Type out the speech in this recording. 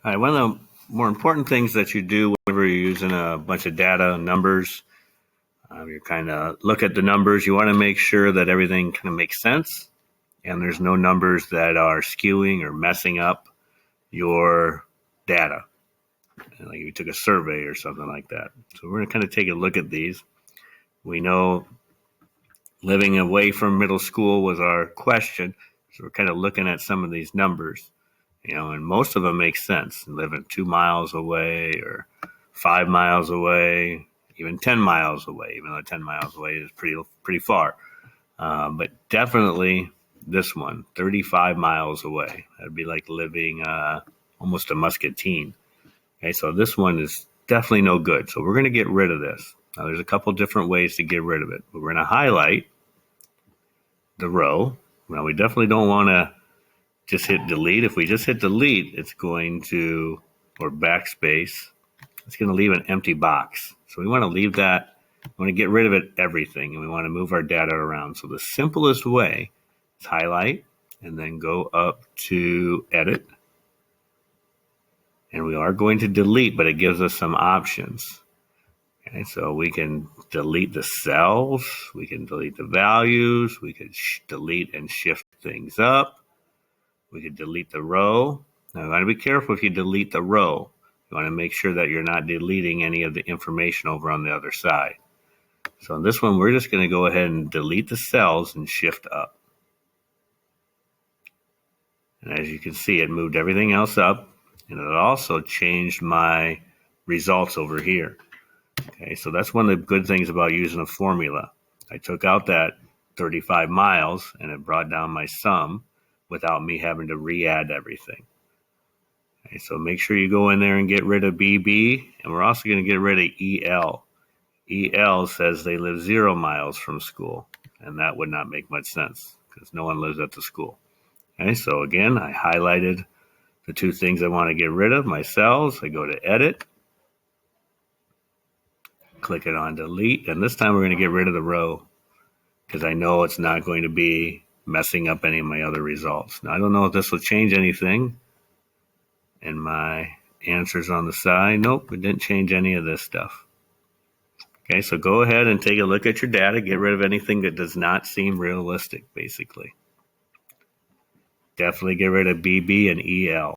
All right, one of the more important things that you do whenever you're using a bunch of data and numbers, you kind of look at the numbers. You want to make sure that everything kind of makes sense and there's no numbers that are skewing or messing up your data. Like if you took a survey or something like that. So we're going to kind of take a look at these. We know living away from middle school was our question. So we're kind of looking at some of these numbers, and most of them make sense. Living 2 miles away or 5 miles away, even 10 miles away, even though 10 miles away is pretty far. But definitely this one, 35 miles away. That'd be like living almost a Muscatine. Okay, so this one is definitely no good. So we're going to get rid of this. Now, there's a couple different ways to get rid of it. But we're going to highlight the row. Now, we definitely don't want to just hit delete. If we just hit delete, it's going to, or backspace, it's going to leave an empty box. So we want to leave that. We want to get rid of it, everything, and we want to move our data around. So the simplest way is highlight and then go up to edit. And we are going to delete, but it gives us some options. Okay, so we can delete the cells, we can delete the values, we could delete and shift things up, we could delete the row. Now you want to be careful if you delete the row. You want to make sure that you're not deleting any of the information over on the other side. So in this one, we're just going to go ahead and delete the cells and shift up. And as you can see, it moved everything else up, and it also changed my results over here. Okay, so that's one of the good things about using a formula. I took out that 35 miles and it brought down my sum without me having to re-add everything. Okay, so make sure you go in there and get rid of BB, and we're also going to get rid of EL. EL says they live 0 miles from school, and that would not make much sense because no one lives at the school. Okay, so again, I highlighted the two things I want to get rid of, my cells. I go to edit, click it on delete, and this time we're going to get rid of the row because I know it's not going to be messing up any of my other results. Now, I don't know if this will change anything in my answers on the side. Nope, it didn't change any of this stuff. Okay, so go ahead and take a look at your data. Get rid of anything that does not seem realistic, basically. Definitely get rid of BB and EL.